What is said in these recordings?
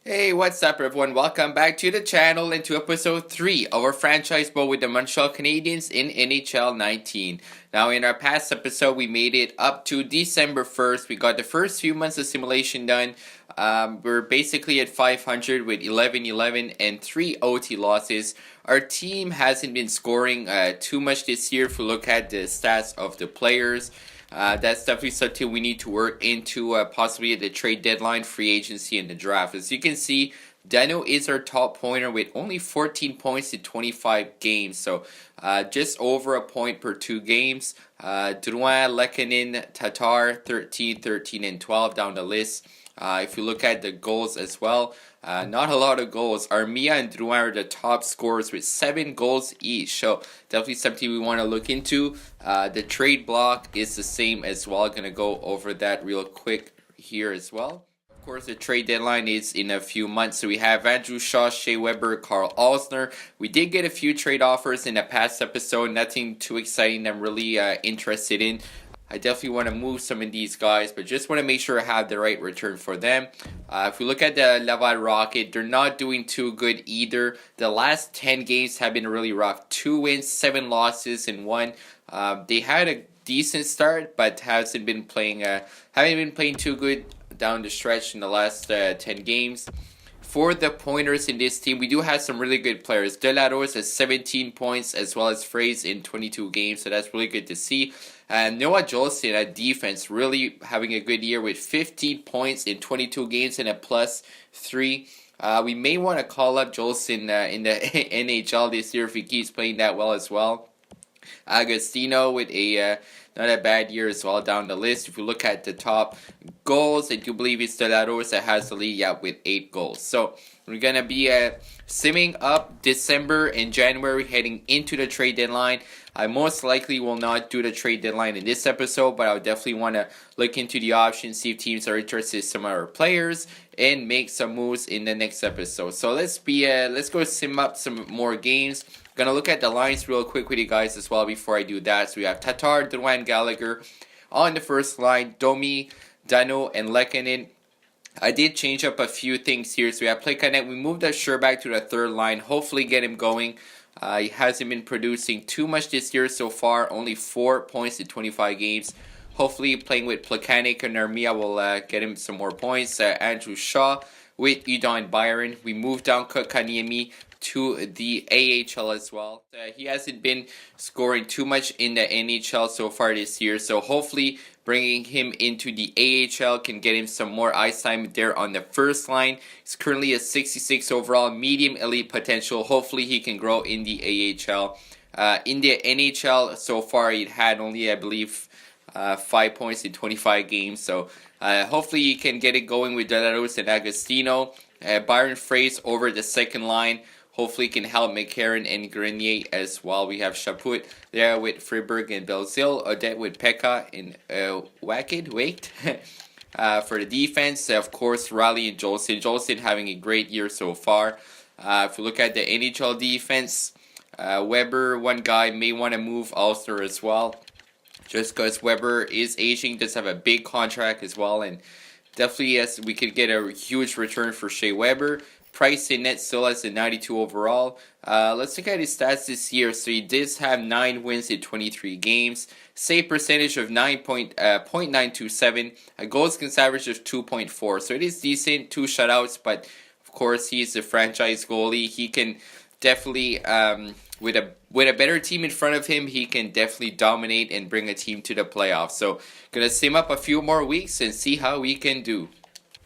Hey, what's up everyone? Welcome back to the channel and to episode 3 of our franchise bowl with the Montreal Canadiens in NHL 19. Now in our past episode we made it up to December 1st. We got the first few months of simulation done. We're basically at 500 with 11-11 and 3 OT losses. Our team hasn't been scoring too much this year if we look at the stats of the players. That's definitely something we need to work into possibly at the trade deadline, free agency, and the draft. As you can see, Dano is our top pointer with only 14 points in 25 games. So just over a point per 2 games. Drouin, Lekanen, Tatar, 13, 13, and 12 down the list. If you look at the goals as well, not a lot of goals. Armia and Drouin are the top scorers with 7 goals each. So definitely something we want to look into. The trade block is the same as well. Going to go over that real quick here as well. Of course, the trade deadline is in a few months. So we have Andrew Shaw, Shea Weber, Carl Alsner. We did get a few trade offers in the past episode. Nothing too exciting I'm really interested in. I definitely want to move some of these guys, but just want to make sure I have the right return for them. If we look at the Laval Rocket, they're not doing too good either. The last 10 games have been really rough. 2 wins, 7 losses, and 1. They had a decent start, but haven't been playing too good down the stretch in the last 10 games. For the pointers in this team, we do have some really good players. Delarose has 17 points as well as Fraze in 22 games, so that's really good to see. And Noah Jolson at defense really having a good year with 15 points in 22 games and a +3. We may want to call up Jolson in the NHL this year if he keeps playing that well as well. Agostino with a not a bad year as well down the list. If you look at the top goals, I do believe it's Delaros that has the lead with 8 goals. So we're going to be simming up December and January heading into the trade deadline. I most likely will not do the trade deadline in this episode, but I would definitely want to look into the options, see if teams are interested in some of our players, and make some moves in the next episode. So let's go sim up some more games. Gonna look at the lines real quick with you guys as well before I do that. So we have Tatar, Drouin, Gallagher on the first line, Domi, Dano, and Lekanen. I did change up a few things here. So we have Plekanet. We moved that Sherback to the third line. Hopefully get him going. He hasn't been producing too much this year so far. Only 4 points in 25 games. Hopefully playing with Plekanec and Armia will get him some more points. Andrew Shaw with Udon Byron. We moved down Kotkaniemi to the AHL as well. He hasn't been scoring too much in the NHL so far this year, so hopefully bringing him into the AHL can get him some more ice time there on the first line. He's currently a 66 overall, medium elite potential. Hopefully he can grow in the AHL. In the NHL so far, he had only, I believe, 5 points in 25 games, so hopefully he can get it going with Delaros and Agostino. Byron Fraze over the second line. Hopefully can help McCarron and Grenier as well. We have Chaput there with Friberg and Belzil. Odette with Pekka and Wait. For the defense, of course, Riley and Jolson. Jolson having a great year so far. If you look at the NHL defense, Weber, one guy, may want to move Ulster as well. Just because Weber is aging, does have a big contract as well. And definitely, yes, we could get a huge return for Shea Weber. Price in net still has a 92 overall. Let's look at his stats this year. So he does have 9 wins in 23 games. Save percentage of 9.927. A goals against average of 2.4. So it is decent. 2 shutouts, but of course he's a franchise goalie. He can definitely, with a better team in front of him, he can definitely dominate and bring a team to the playoffs. So gonna sim up a few more weeks and see how we can do.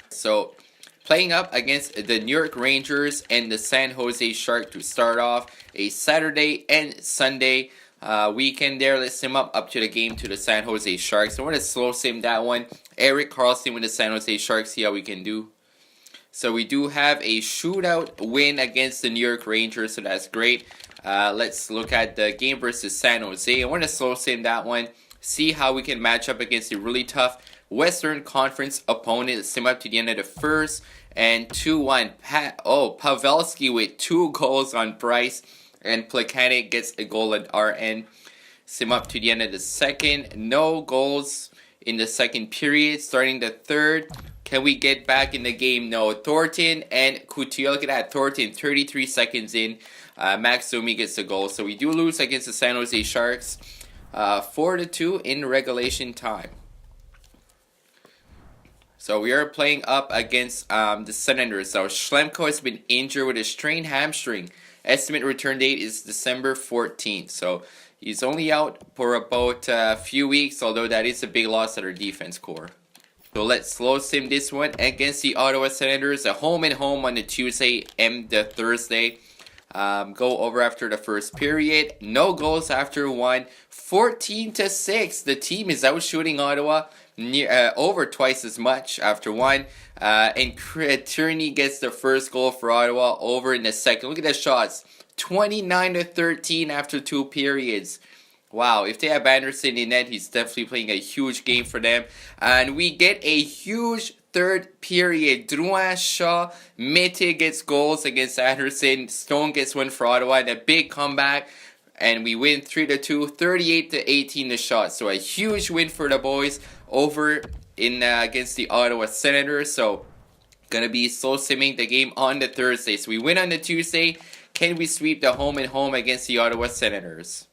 So playing up against the New York Rangers and the San Jose Sharks to start off a Saturday and Sunday weekend there. Let's sim up to the game to the San Jose Sharks. I want to slow sim that one. Eric Carlson with the San Jose Sharks. See how we can do. So we do have a shootout win against the New York Rangers, so that's great. Let's look at the game versus San Jose. I want to slow sim that one. See how we can match up against a really tough Western Conference opponent. Let's sim up to the end of the first. And 2-1. Pavelski with 2 goals on Price. And Plekanec gets a goal at our end. Sim up to the end of the second. No goals in the second period. Starting the third. Can we get back in the game? No. Thornton and Couture. Look at that. Thornton, 33 seconds in. Max Domi gets the goal. So we do lose against the San Jose Sharks. 4-2 in regulation time. So we are playing up against the Senators. So Schlemko has been injured with a strained hamstring. Estimate return date is December 14th. So he's only out for about a few weeks, although that is a big loss at our defense core. So let's slow sim this one against the Ottawa Senators. A home and home on the Tuesday and the Thursday. Go over after the first period. No goals after one. 14-6. The team is out shooting Ottawa over twice as much after one. And Tierney gets the first goal for Ottawa over in the second. Look at the shots. 29-13 after 2 periods. Wow, if they have Anderson in net, he's definitely playing a huge game for them. And we get a huge third period. Drouin, Shaw, Mete gets goals against Anderson. Stone gets one for Ottawa and a big comeback. And we win 3-2, 38-18 the shot. So a huge win for the boys over in against the Ottawa Senators. So gonna be slow simming the game on the Thursday. So we win on the Tuesday. Can we sweep the home and home against the Ottawa Senators?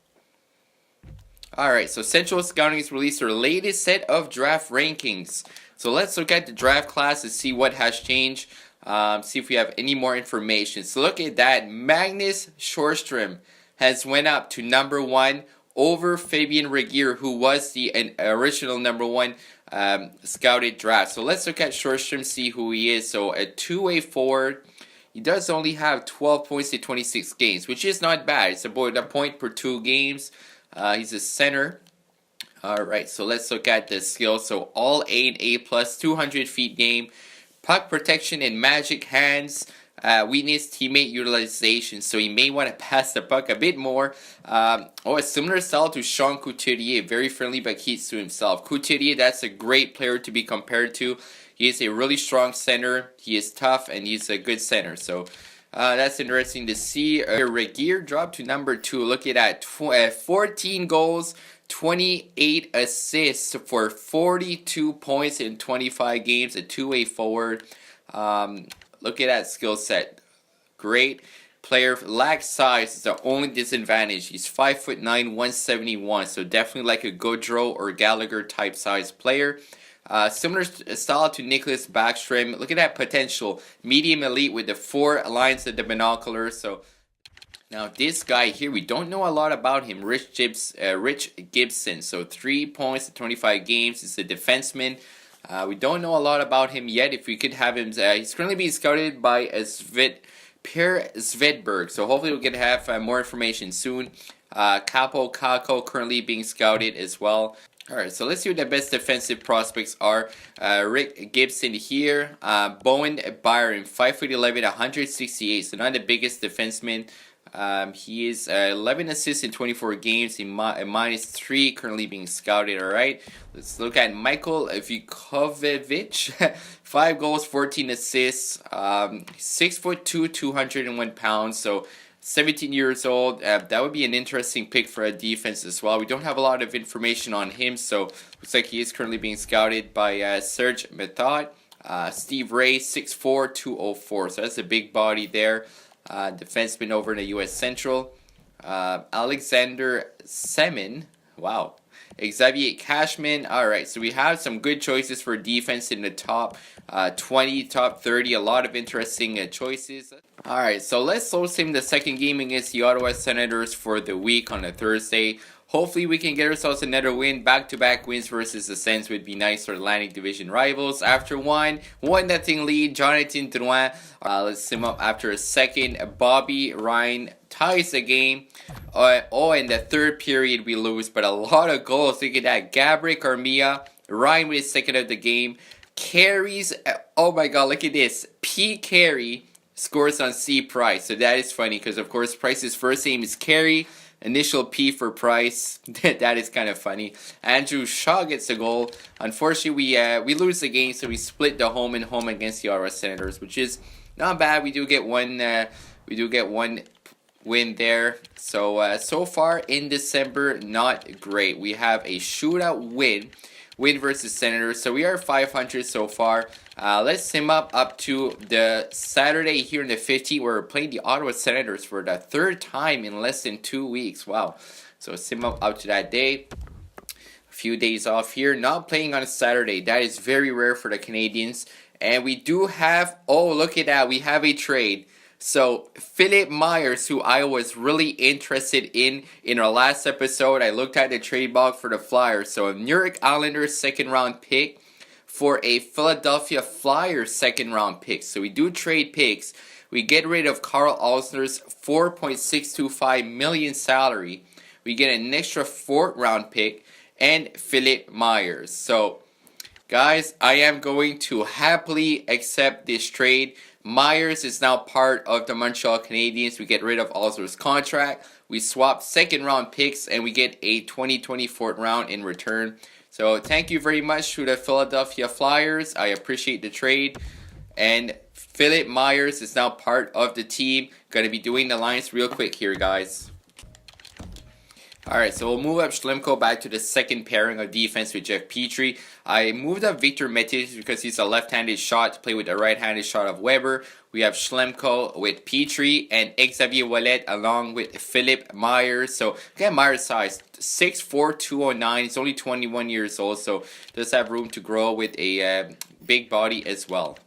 Alright, so Central Scouting has released their latest set of draft rankings. So let's look at the draft class to see what has changed. See if we have any more information. So look at that. Magnus Sjöström has went up to number 1 over Fabian Regier, who was the original number 1 scouted draft. So let's look at Sjöström, see who he is. So a two-way forward. He does only have 12 points in 26 games, which is not bad. It's about a point per 2 games. He's a center. Alright, so let's look at the skills. So all A and A plus, 200 feet game, puck protection and magic hands, weakness teammate utilization. So he may want to pass the puck a bit more. A similar style to Sean Couturier, very friendly but keeps to himself. Couturier, that's a great player to be compared to. He is a really strong center. He is tough and he's a good center. So that's interesting to see. Regier dropped to number 2. Look at that. 14 goals, 28 assists for 42 points in 25 games. A two-way forward. Look at that skill set. Great player. Lacks size is the only disadvantage. He's 5'9", 171. So definitely like a Gaudreau or Gallagher type size player. Similar style to Nicholas Backstrom. Look at that potential. Medium elite with the 4 lines of the binoculars. So now this guy here, we don't know a lot about him. Rich Gibson. So 3 points in 25 games. He's a defenseman. We don't know a lot about him yet. If we could have him, he's currently being scouted by Per Svedberg. So hopefully we can have more information soon. Capo Kako currently being scouted as well. Alright, so let's see what the best defensive prospects are. Rick Gibson here. Bowen Byron, 5'11", 168. So not the biggest defenseman. He is 11 assists in 24 games. He -3 currently being scouted. Alright, let's look at Michael Vukovic. 5 goals, 14 assists. 6'2", 201 pounds. So 17 years old. That would be an interesting pick for a defense as well. We don't have a lot of information on him, so looks like he is currently being scouted by Serge Method. Steve Ray, 6'4", 204. So that's a big body there. Defenseman over in the U.S. Central. Alexander Semin. Wow. Xavier Cashman. Alright, so we have some good choices for defense in the top 20, top 30. A lot of interesting choices. Alright, so let's slow sim the second game against the Ottawa Senators for the week on a Thursday. Hopefully we can get ourselves another win. Back-to-back wins versus the Sens would be nice for Atlantic Division rivals. After 1-0 lead, Jonathan Drouin. Let's sim up after a second. Bobby Ryan ties the game. In the third period we lose, but a lot of goals. Look at that. Gabrick Armia. Ryan with his second of the game. Carries. Oh my god, look at this. P. Carey scores on C. Price. So that is funny because, of course, Price's first name is Carey. Initial P for Price. That is kind of funny. Andrew Shaw gets a goal. Unfortunately, we lose the game, so we split the home and home against the Ottawa Senators, which is not bad. We do get one. Win there. So so far in December, not great. We have a shootout win versus Senators. So we are 500 so far. Let's sim up to the Saturday here in the 15th. We're playing the Ottawa Senators for the third time in less than 2 weeks. Wow. So sim up to that day. A few days off here. Not playing on a Saturday. That is very rare for the Canadiens. And we do have, oh, look at that. We have a trade. So Philip Myers, who I was really interested in our last episode, I looked at the trade block for the Flyers. So a New York Islanders second round pick for a Philadelphia Flyers second round pick. So we do trade picks. We get rid of Carl Alsner's $4.625 million salary. We get an extra fourth round pick and Philip Myers. So guys, I am going to happily accept this trade. Myers is now part of the Montreal Canadiens. We get rid of Alsner's contract. We swap second round picks and we get a 2024 round in return. So thank you very much to the Philadelphia Flyers. I appreciate the trade. And Philip Myers is now part of the team. Going to be doing the lines real quick here, guys. Alright, so we'll move up Schlemko back to the second pairing of defense with Jeff Petrie. I moved up Victor Mete because he's a left-handed shot to play with the right-handed shot of Weber. We have Schlemko with Petrie and Xavier Ouellet along with Philip Myers. So, again, Myers' size, 6'4", 209. He's only 21 years old, so does have room to grow with a big body as well.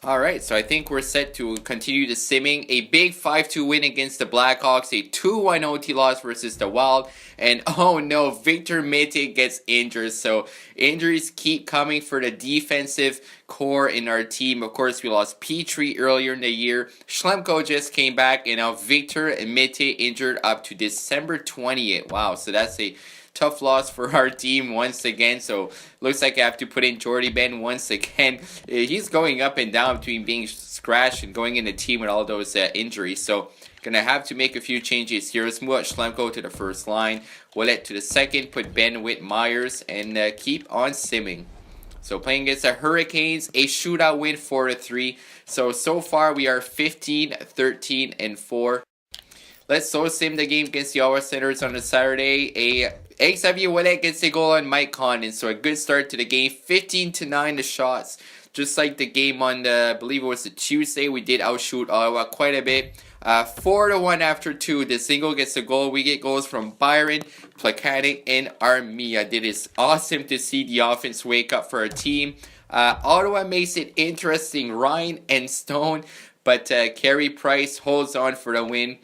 Alright, so I think we're set to continue the simming. A big 5-2 win against the Blackhawks. A 2-1 OT loss versus the Wild. And oh no, Victor Mete gets injured. So injuries keep coming for the defensive core in our team. Of course, we lost Petrie earlier in the year. Schlemko just came back. And now Victor Mete injured up to December 20th. Wow, so that's a tough loss for our team once again. So looks like I have to put in Jordy Ben once again. He's going up and down between being scratched and going in the team with all those injuries. So gonna have to make a few changes here. Let's move out Schlemko to the first line. Ouellet to the second. Put Ben with Myers and keep on simming. So playing against the Hurricanes, a shootout win 4-3. So far we are 15, 13, and 4. Let's solo sim the game against the Ottawa Senators on a Saturday. Xavier Ouellet gets a goal on Mike Condon. So a good start to the game. 15-9 the shots. Just like the game on the, I believe it was the Tuesday, we did outshoot Ottawa quite a bit. 4-1 after 2. The single gets a goal. We get goals from Byron, Plekanec, and Armia. It is awesome to see the offense wake up for our team. Ottawa makes it interesting. Ryan and Stone. But Carey Price holds on for the win.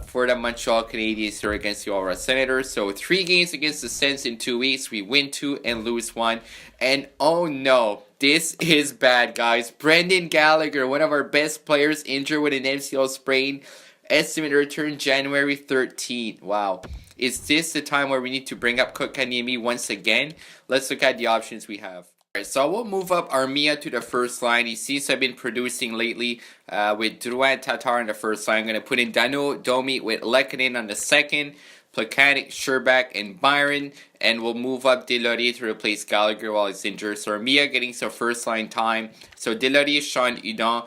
For the Montreal Canadiens here against the Ottawa Senators. So 3 games against the Sens in 2 weeks. We win 2 and lose 1. And oh no, this is bad, guys. Brendan Gallagher, one of our best players, injured with an MCL sprain. Estimated return January 13th. Wow. Is this the time where we need to bring up Kotkaniemi once again? Let's look at the options we have. Alright, so we'll move up Armia to the first line. He seems to have been producing lately with Drouin Tatar in the first line. I'm going to put in Dano Domi with Lehkonen on the second. Plekanec, Sherbak, and Byron. And we'll move up Deslauriers to replace Gallagher while he's injured. So Armia getting some first line time. So Deslauriers, Sean Hudon,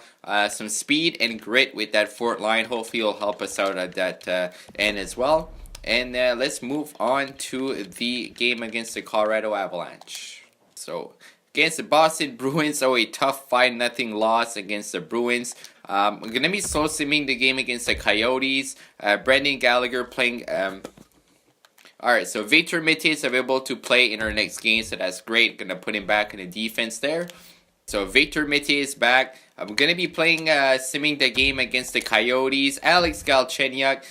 some speed and grit with that fourth line. Hopefully he'll help us out at that end as well. And let's move on to the game against the Colorado Avalanche. So against the Boston Bruins, a tough 5-0 loss against the Bruins. I'm going to be slow simming the game against the Coyotes. Brendan Gallagher playing. Alright, so Victor Mete is available to play in our next game, so that's great. Going to put him back in the defense there. So Victor Mete is back. I'm going to be playing, simming the game against the Coyotes. Alex Galchenyuk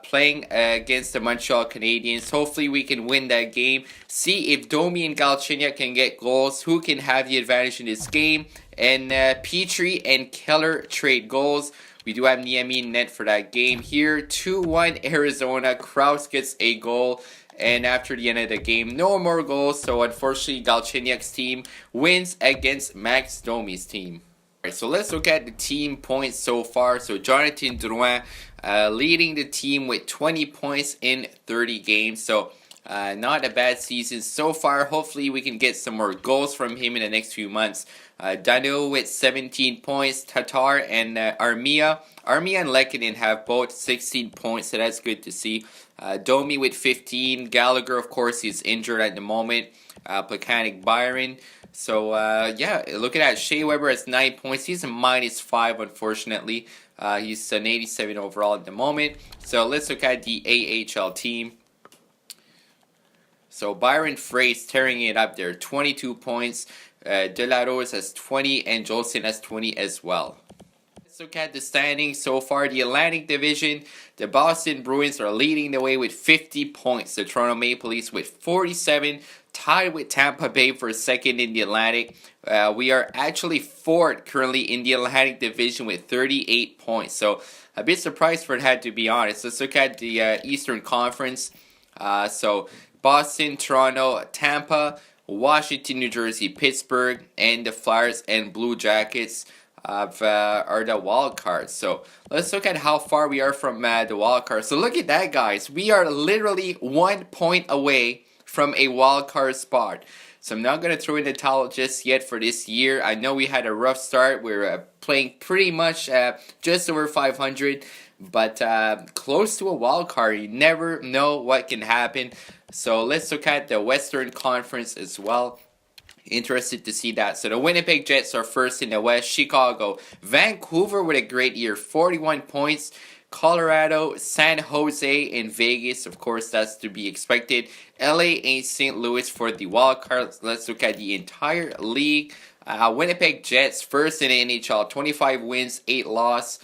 playing against the Montreal Canadiens. Hopefully we can win that game. See if Domi and Galchenyuk can get goals. Who can have the advantage in this game. And Petrie and Keller trade goals. We do have Niemi in net for that game here. 2-1 Arizona. Kraus gets a goal. And after the end of the game, no more goals. So unfortunately, Galchenyuk's team wins against Max Domi's team. Alright, so let's look at the team points so far. So Jonathan Drouin leading the team with 20 points in 30 games. So not a bad season so far. Hopefully we can get some more goals from him in the next few months. Dano with 17 points. Tatar and Armia. Armia and Lehkonen have both 16 points, so that's good to see. Domi with 15. Gallagher, of course, is injured at the moment. Plekanec, Byron. So, yeah, look at that. Shea Weber has 9 points. He's a -5, unfortunately. He's an 87 overall at the moment. So, let's look at the AHL team. So, Byron Freight's tearing it up there. 22 points. De La Rose has 20, and Jolson has 20 as well. Let's look at the standings so far. The Atlantic Division, the Boston Bruins are leading the way with 50 points. The Toronto Maple Leafs with 47, tied with Tampa Bay for second in the Atlantic. We are actually fourth currently in the Atlantic Division with 38 points. So a bit surprised for that, to be honest. Let's look at the Eastern Conference. So Boston, Toronto, Tampa, Washington, New Jersey, Pittsburgh, and the Flyers and Blue Jackets are the wild cards. So let's look at how far we are from the wild card. So look at that, guys. We are literally 1 point away from a wild card spot. So I'm not going to throw in the towel just yet for this year. I know we had a rough start. We're playing pretty much just over 500, but close to a wild card. You never know what can happen. So let's look at the Western Conference as well. Interested to see that. So the Winnipeg Jets are first in the West. Chicago, Vancouver with a great year, 41 points. Colorado, San Jose, and Vegas. Of course, that's to be expected. LA and St. Louis for the wild cards. Let's look at the entire league. Winnipeg Jets first in the NHL, 25 wins, 8 losses.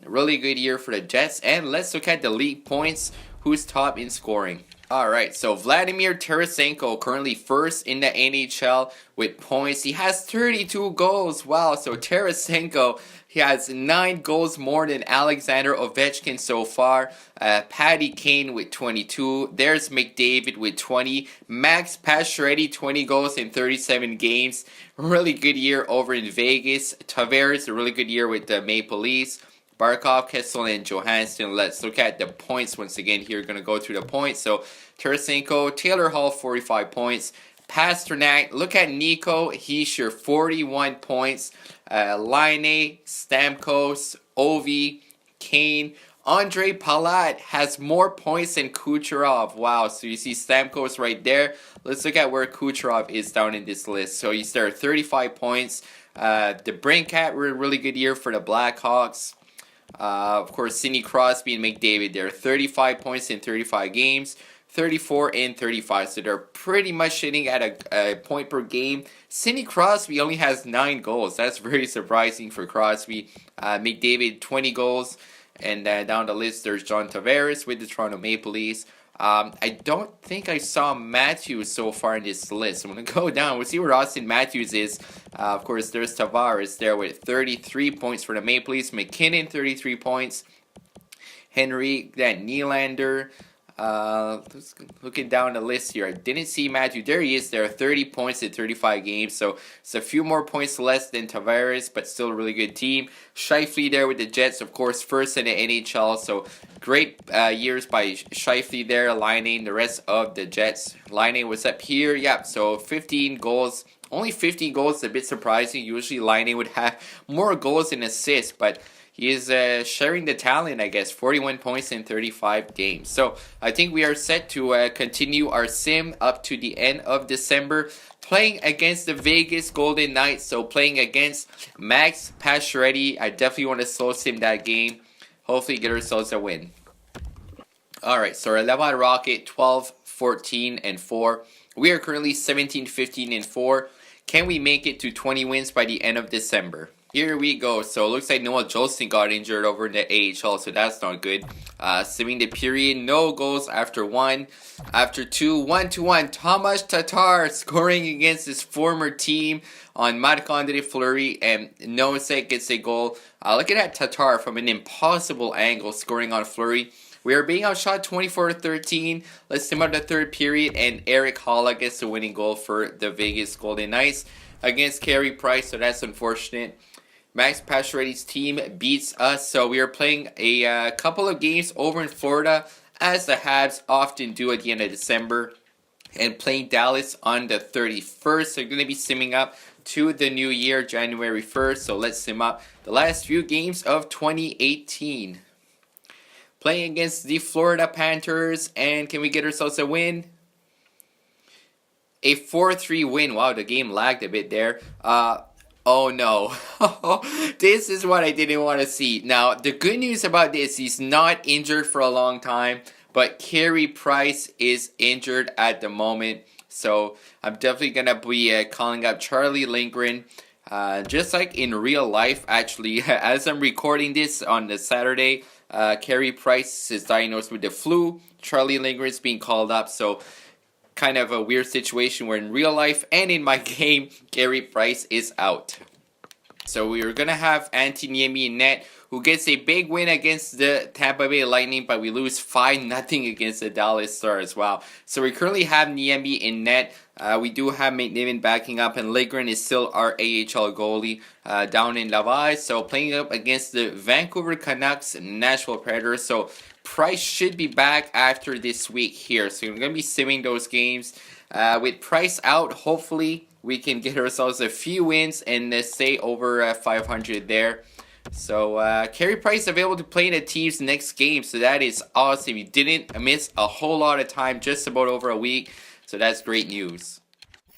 Really good year for the Jets. And let's look at the league points. Who's top in scoring? Alright, so Vladimir Tarasenko currently first in the NHL with points. He has 32 goals. Wow, so Tarasenko, he has 9 goals more than Alexander Ovechkin so far. Patty Kane with 22. There's McDavid with 20. Max Pacioretty, 20 goals in 37 games. Really good year over in Vegas. Tavares, a really good year with the Maple Leafs. Barkov, Kessel, and Johansson. Let's look at the points once again here. Going to go through the points. So, Tarasenko, Taylor Hall, 45 points. Pasternak, look at Nico Hischier, 41 points. Laine, Stamkos, Ovi, Kane. Andre Palat has more points than Kucherov. Wow, so you see Stamkos right there. Let's look at where Kucherov is down in this list. So he's there, 35 points. The Brinkat were a really good year for the Blackhawks. Of course, Sidney Crosby and McDavid, they're 35 points in 35 games, 34 and 35. So they're pretty much hitting at a point per game. Sidney Crosby only has 9 goals. That's very surprising for Crosby. McDavid, 20 goals. And down the list, there's John Tavares with the Toronto Maple Leafs. I don't think I saw Matthews so far in this list. I'm going to go down. We'll see where Austin Matthews is. Of course, there's Tavares there with 33 points for the Maple Leafs. McKinnon, 33 points. Henry, Nylander. Looking down the list here, I didn't see Matthew. There he is there, 30 points in 35 games. So it's a few more points less than Tavares, but still a really good team. Scheifele there with the Jets, of course, first in the NHL. So great years by Scheifele there, Laine, the rest of the Jets. Laine was up here, yep, so 15 goals. Only 15 goals is a bit surprising. Usually Laine would have more goals and assists, but he is sharing the talent, I guess. 41 points in 35 games. So I think we are set to continue our sim up to the end of December. Playing against the Vegas Golden Knights. So playing against Max Pacioretty. I definitely want to solo sim that game. Hopefully get ourselves a win. Alright, so our Level Rocket 12, 14, and 4. We are currently 17, 15, and 4. Can we make it to 20 wins by the end of December? Here we go. So it looks like Noah Jolson got injured over in the AHL, so that's not good. Simming the period, no goals after 1. After 2, 1-1. Thomas Tatar scoring against his former team on Marc-Andre Fleury, and Nosek gets a goal. Look at that Tatar from an impossible angle scoring on Fleury. We are being outshot 24-13. Let's sim out the third period, and Eric Holla gets the winning goal for the Vegas Golden Knights against Carey Price, so that's unfortunate. Max Pacioretty's team beats us, so we are playing a couple of games over in Florida, as the Habs often do at the end of December, and playing Dallas on the 31st. So we're going to be simming up to the new year, January 1st, so let's sim up the last few games of 2018. playing against the Florida Panthers. And can we get ourselves a win? A 4-3 win. Wow, the game lagged a bit there. Oh no. This is what I didn't want to see. Now, the good news about this, he's not injured for a long time, but Carey Price is injured at the moment. So I'm definitely going to be calling up Charlie Lindgren. Just like in real life, actually, as I'm recording this on the Saturday, Carey Price is diagnosed with the flu. Charlie Lindgren is being called up, so kind of a weird situation where in real life and in my game, Carey Price is out. So we are going to have Antti Niemi in net, who gets a big win against the Tampa Bay Lightning, but we lose 5-0 against the Dallas Stars. Wow. So we currently have Niemi in net. We do have McNiven backing up, and Lindgren is still our AHL goalie down in Laval. So playing up against the Vancouver Canucks and Nashville Predators. So Price should be back after this week here. So we're going to be simming those games. With Price out, hopefully we can get ourselves a few wins and stay over 500 there. So Carey Price available to play in the team's next game. So that is awesome. He didn't miss a whole lot of time, just about over a week. So that's great news.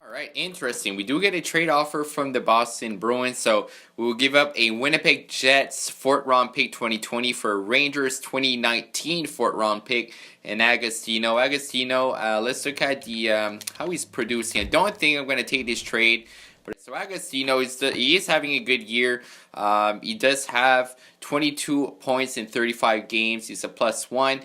Alright, interesting. We do get a trade offer from the Boston Bruins, so we will give up a Winnipeg Jets 4th round pick 2020 for a Rangers 2019 4th round pick and Agostino. Let's look at the how he's producing. I don't think I'm going to take this trade. So Agostino he is having a good year. He does have 22 points in 35 games. He's a +1.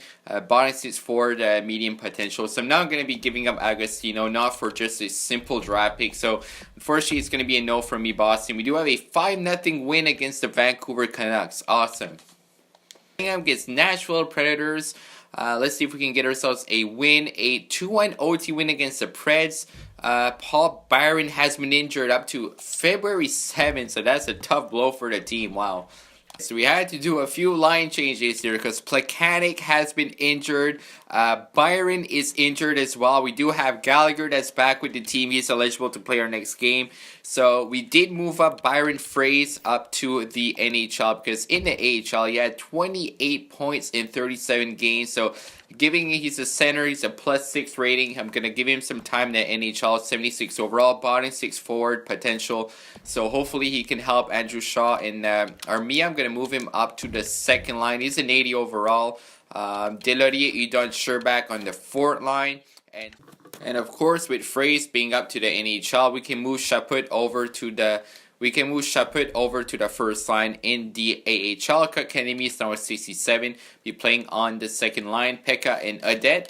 Bottom 6 forward, medium potential. So I'm not going to be giving up Agostino, not for just a simple draft pick. So unfortunately, it's going to be a no from me, Boston. We do have a 5-0 win against the Vancouver Canucks. Awesome. Against Nashville Predators. Let's see if we can get ourselves a win. A 2-1 OT win against the Preds. Paul Byron has been injured up to February 7th, so that's a tough blow for the team. Wow. So we had to do a few line changes here because Plekanec has been injured. Byron is injured as well. We do have Gallagher that's back with the team. He's eligible to play our next game. So we did move up Byron Froese up to the NHL because in the AHL he had 28 points in 37 games. So he's a center, he's a +6 rating. I'm going to give him some time in the NHL, 76 overall, bottom 6 forward potential. So hopefully he can help Andrew Shaw and Armia. I'm going to move him up to the 2nd line. He's an 80 overall. Delaurier, Udon, Sherback on the 4th line. And of course, with Froese being up to the NHL, we can move Chaput over to the 1st line in the AHL. Kotkaniemi is now at 67. Be playing on the 2nd line. Pekka and Adet.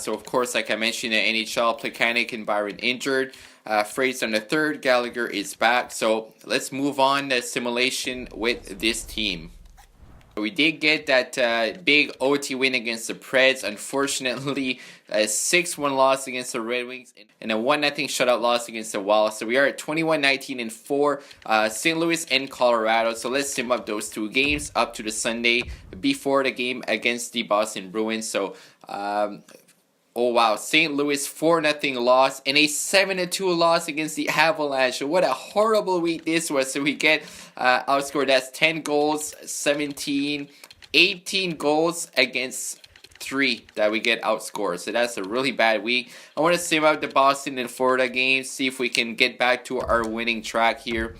So of course, like I mentioned, the NHL, Plekanec and Byron injured. Froese on the 3rd. Gallagher is back. So let's move on the simulation with this team. We did get that big OT win against the Preds. Unfortunately, a 6-1 loss against the Red Wings and a 1-0 shutout loss against the Wild. So we are at 21-19-4, St. Louis and Colorado. So let's sim up those 2 games up to the Sunday before the game against the Boston Bruins. So oh wow, St. Louis 4-0 loss and a 7-2 loss against the Avalanche. So what a horrible week this was. So we get outscored. That's 10 goals, 18 goals against 3 that we get outscored. So that's a really bad week. I want to sim out the Boston and Florida games, see if we can get back to our winning track here.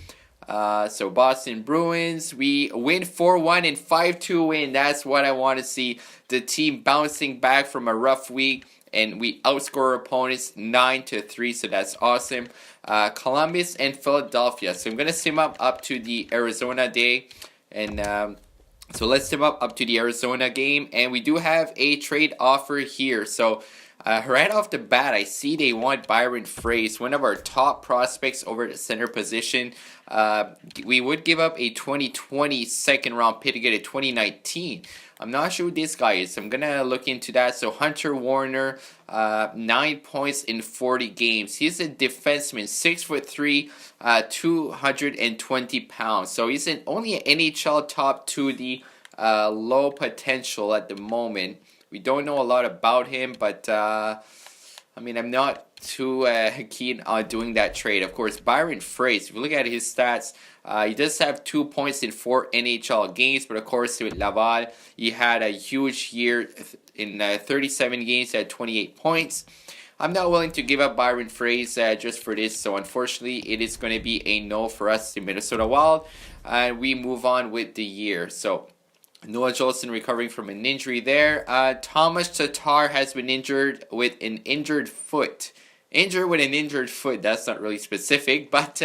So Boston Bruins, we win 4-1 and 5-2 win. That's what I want to see. The team bouncing back from a rough week. And we outscore our opponents 9-3, so that's awesome. Columbus and Philadelphia. So I'm going to sim up to the Arizona day. And so let's sim up to the Arizona game. And we do have a trade offer here. So right off the bat, I see they want Byron Froese, one of our top prospects over the center position. We would give up a 2020 2nd round pick to get a 2019. I'm not sure who this guy is. I'm going to look into that. So Hunter Warner, 9 points in 40 games. He's a defenseman, 6'3", 220 pounds. So he's only an NHL top 2D, low potential at the moment. We don't know a lot about him, but I mean, I'm not too keen on doing that trade. Of course, Byron Fraze, if you look at his stats, he does have 2 points in 4 NHL games, but of course with Laval, he had a huge year in 37 games, he had 28 points. I'm not willing to give up Byron Fraze just for this, so unfortunately it is going to be a no for us in Minnesota Wild, and we move on with the year. So Noah Jolson recovering from an injury there. Thomas Tatar has been injured with an injured foot. Injured with an injured foot, that's not really specific, but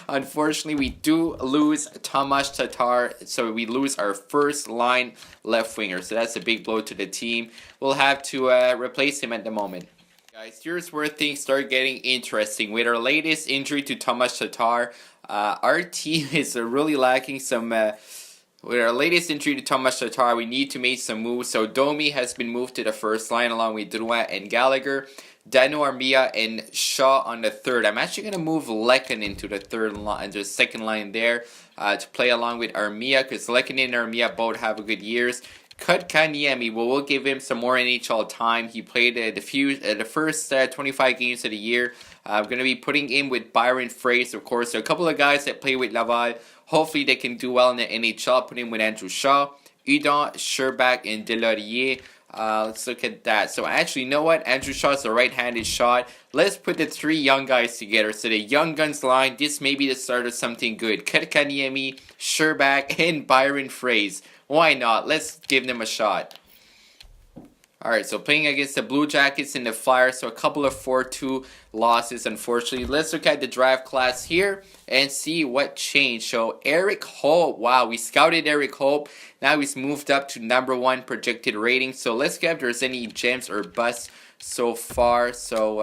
unfortunately we do lose Tomas Tatar, so we lose our first line left winger, so that's a big blow to the team. We'll have to replace him at the moment. Guys, here's where things start getting interesting. With our latest injury to Tomas Tatar, our team is really lacking some... with our latest injury to Tomas Tatar, we need to make some moves. So Domi has been moved to the first line along with Drouin and Gallagher. Dano Armia and Shaw on the third. I'm actually going to move Lekanen to the third line, the second line there to play along with Armia, because Lekanen and Armia both have a good years. Kotkaniemi, well, we'll give him some more NHL time. He played the first 25 games of the year. I'm going to be putting in with Byron Fraze, of course. So a couple of guys that play with Laval. Hopefully they can do well in the NHL. Put in with Andrew Shaw, Udon, Sherbak, and Delaurier. Let's look at that. So actually, you know what? Andrew Shaw is a right-handed shot. Let's put the three young guys together. So the young guns line, this may be the start of something good. Kotkaniemi, Sherbak, and Byron Fraze. Why not? Let's give them a shot. Alright, so playing against the Blue Jackets and the Flyers, so a couple of 4-2 losses, unfortunately. Let's look at the draft class here and see what changed. So, Eric Hope, wow, we scouted Eric Hope. Now he's moved up to #1 projected rating. So, let's get if there's any gems or busts so far. So,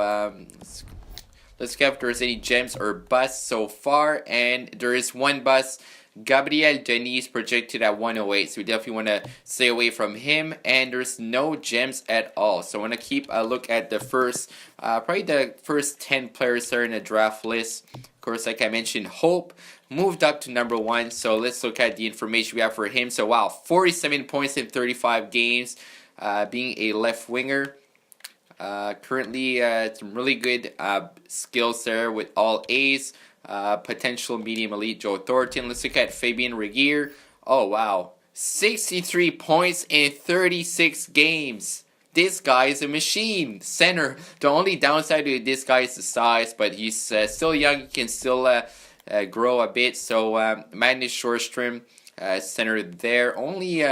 let's get if there's any gems or busts so far. And there is one bust. Gabriel Denis projected at 108, so we definitely want to stay away from him. And there's no gems at all, so I want to keep a look at the first, probably the first 10 players there in the draft list. Of course, like I mentioned, Hope moved up to #1, so let's look at the information we have for him. So wow, 47 points in 35 games, being a left winger. Currently, some really good skills there with all A's. Potential medium elite Joe Thornton. Let's look at Fabien Regier. Oh wow, 63 points in 36 games. This guy is a machine. Center. The only downside to this guy is the size, but he's still young. He can still grow a bit. So Magnus Shorstrom, center there. Only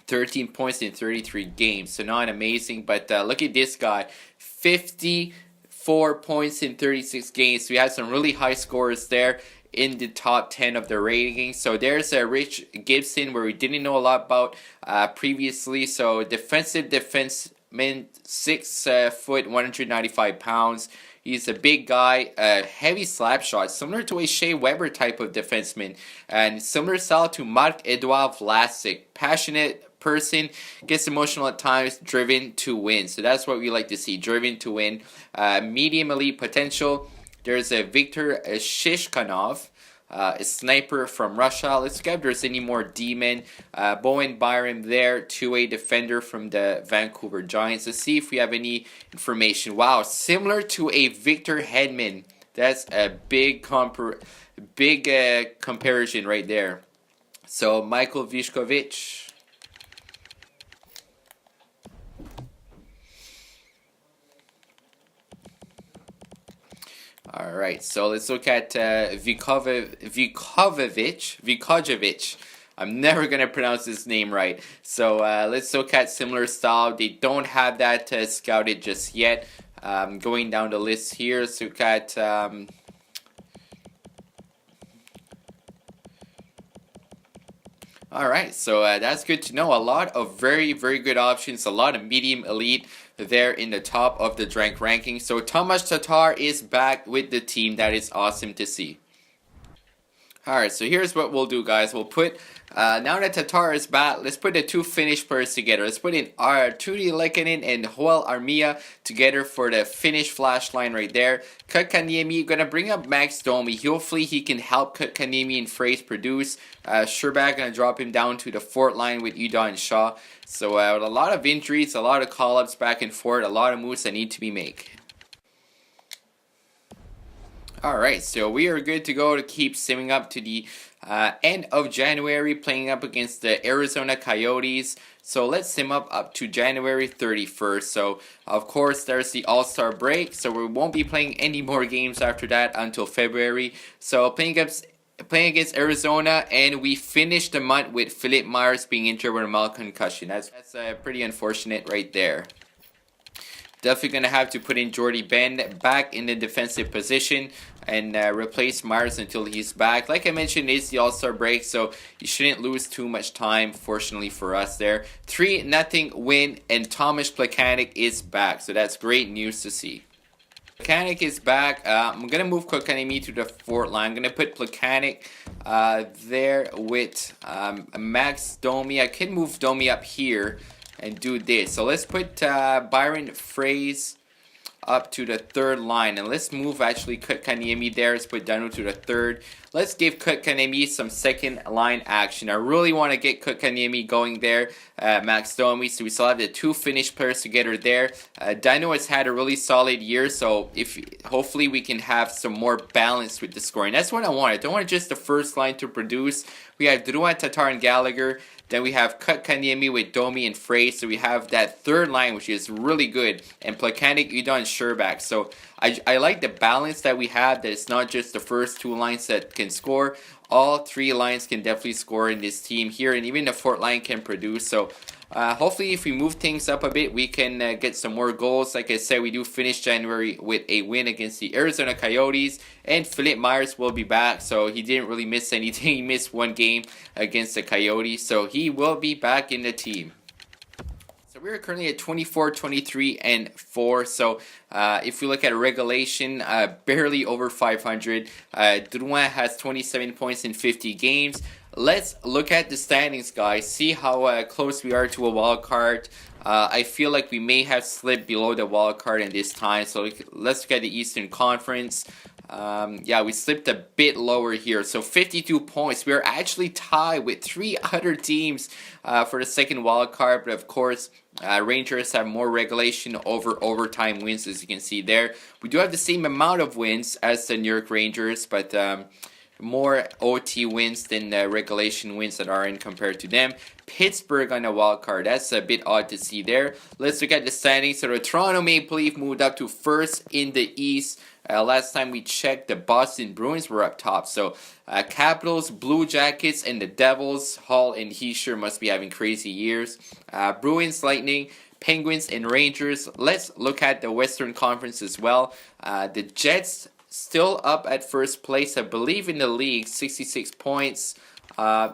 13 points in 33 games. So not amazing, but look at this guy. 54 points in 36 games. We had some really high scores there in the top 10 of the rankings. So there's a Rich Gibson, where we didn't know a lot about previously. So defensive defenseman, 6 foot, 195 pounds. He's a big guy, heavy slap shot, similar to a Shea Weber type of defenseman, and similar style to Marc-Edouard Vlasic. Passionate person, gets emotional at times, driven to win. So that's what we like to see, driven to win. Medium elite potential. There's a Viktor Shishkanov, a sniper from Russia. Let's see if there's any more D-men. Bowen Byram there, two-way defender from the Vancouver Giants. Let's see if we have any information. Wow, similar to a Victor Hedman. That's a big comparison right there. So Michael Vishkovich. All right, so let's look at Vikojevic. I'm never going to pronounce his name right. So let's look at similar style. They don't have that scouted just yet. Going down the list here, let's look at... all right, so that's good to know. A lot of very, very good options. A lot of medium elite there in the top of the rank ranking. So Tomas Tatar is back with the team. That is awesome to see. Alright, so here's what we'll do, guys. We'll put, now that Tatar is back, let's put the two Finnish players together. Let's put in Arturi Lekanen and Joel Armia together for the Finnish flash line right there. Kotkaniemi, gonna bring up Max Domi. Hopefully he can help Kotkaniemi and Fraze produce. Sherbak gonna drop him down to the fourth line with Udon and Shaw. So with a lot of injuries, a lot of call-ups back and forth, a lot of moves that need to be made. Alright, so we are good to go to keep simming up to the end of January, playing up against the Arizona Coyotes. So let's sim up to January 31st. So, of course, there's the All-Star break, so we won't be playing any more games after that until February. So, playing against Arizona, and we finished the month with Philip Myers being injured with a mild concussion. That's pretty unfortunate right there. Definitely going to have to put in Jordy Ben back in the defensive position and replace Myers until he's back. Like I mentioned, it's the All-Star break, so you shouldn't lose too much time, fortunately for us there. 3-0 win, and Thomas Plekanec is back, so that's great news to see. Plekanec is back. I'm going to move Kotkaniemi to the fourth line. I'm going to put Plekanec there with Max Domi. I can move Domi up here and do this. So let's put Byron Fries up to the third line, and let's move actually Kotkaniemi there. Let's put Danu to the third. Let's give Kotkaniemi some second line action. I really want to get Kotkaniemi going there. Max Domi, so we still have the two Finnish players together there. Danu has had a really solid year, so hopefully we can have some more balance with the scoring. That's what I want. I don't want just the first line to produce. We have Drouin, Tatar, and Gallagher. Then we have Kotkaniemi with Domi and Frey. So we have that third line, which is really good. And Plekanec, Udon, and Sherbak. So I like the balance that we have, that it's not just the first two lines that can score. All three lines can definitely score in this team here. And even the fourth line can produce. So hopefully if we move things up a bit, we can get some more goals. Like I said, we do finish January with a win against the Arizona Coyotes, and Philip Myers will be back, so he didn't really miss anything. He missed one game against the Coyotes, so he will be back in the team. So we're currently at 24, 23, and 4. So if we look at regulation, barely over 500. Drouin has 27 points in 50 games. Let's look at the standings, guys. See how close we are to a wild card. I feel like we may have slipped below the wild card in this time. So let's look at the Eastern Conference. Yeah, we slipped a bit lower here. So 52 points. We are actually tied with 3 other teams for the second wild card. But of course, Rangers have more regulation over overtime wins, as you can see there. We do have the same amount of wins as the New York Rangers, but more OT wins than the regulation wins that are in compared to them. Pittsburgh on the wild card. That's a bit odd to see there. Let's look at the standings. So the Toronto Maple Leafs moved up to first in the East. Last time we checked, the Boston Bruins were up top. So Capitals, Blue Jackets, and the Devils. Hall and Heischer must be having crazy years. Bruins, Lightning, Penguins, and Rangers. Let's look at the Western Conference as well. The Jets still up at first place, I believe, in the league, 66 points.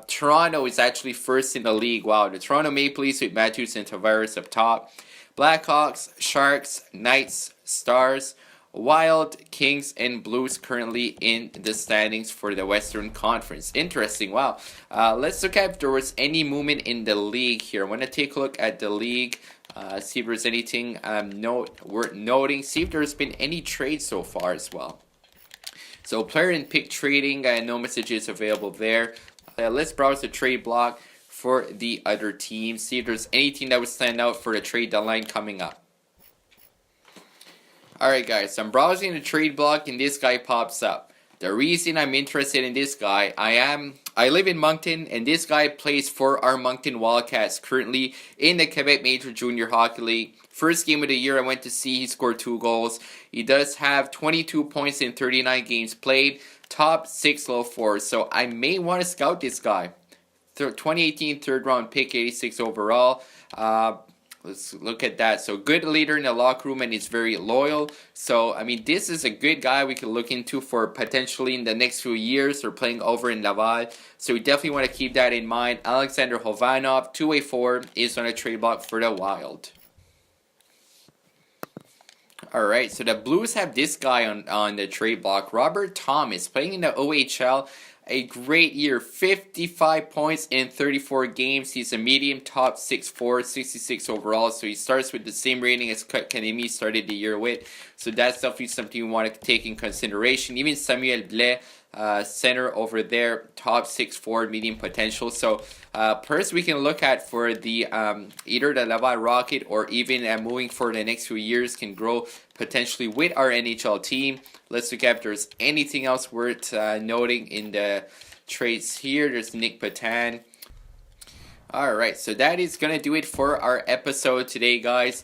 Toronto is actually first in the league. Wow, the Toronto Maple Leafs with Matthews and Tavares up top. Blackhawks, Sharks, Knights, Stars, Wild, Kings, and Blues currently in the standings for the Western Conference. Interesting, wow. Let's look at if there was any movement in the league here. I want to take a look at the league. See if there's anything worth noting. See if there's been any trades so far as well. So player and pick trading, no messages available there. Let's browse the trade block for the other teams. See if there's anything that would stand out for the trade deadline coming up. Alright guys, so I'm browsing the trade block and this guy pops up. The reason I'm interested in this guy, I live in Moncton, and this guy plays for our Moncton Wildcats currently in the Quebec Major Junior Hockey League. First game of the year I went to see, he scored 2 goals. He does have 22 points in 39 games played, top 6 low 4. So I may want to scout this guy. 2018 third round pick, 86 overall. Let's look at that. So good leader in the locker room and is very loyal. So, I mean, this is a good guy we can look into for potentially in the next few years or playing over in Laval. So we definitely want to keep that in mind. Alexander Hovanov, 2A4, is on a trade block for the Wild. Alright, so the Blues have this guy on the trade block. Robert Thomas, playing in the OHL. A great year, 55 points in 34 games. He's a medium top 6'4", 66 overall. So he starts with the same rating as Kotkaniemi started the year with. So that's definitely something you want to take in consideration. Even Samuel Blais, center over there, top 6'4", medium potential. So first we can look at for the either the Laval Rocket or even moving for the next few years can grow potentially with our NHL team. Let's look at if there's anything else worth noting in the trades here. There's Nick Patan. Alright, so that is going to do it for our episode today, guys.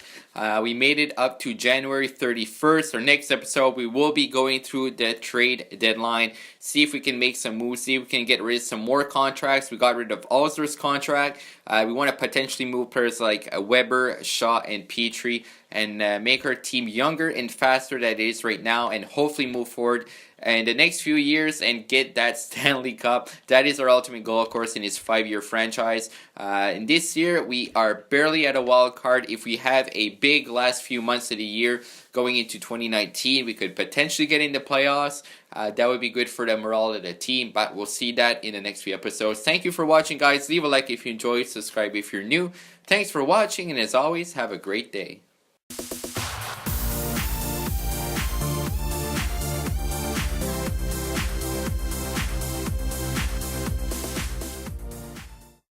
We made it up to January 31st. Our next episode, we will be going through the trade deadline, see if we can make some moves, see if we can get rid of some more contracts. We got rid of Alzer's contract. We want to potentially move players like Weber, Shaw, and Petrie and make our team younger and faster than it is right now, and hopefully move forward in the next few years and get that Stanley Cup. That is our ultimate goal, of course, in this 5-year franchise. In this year, we are barely at a wild card. If we have a big last few months of the year going into 2019, we could potentially get in the playoffs. That would be good for the morale of the team, but we'll see that in the next few episodes. Thank you for watching, guys. Leave a like if you enjoyed, subscribe if you're new. Thanks for watching, and as always, have a great day.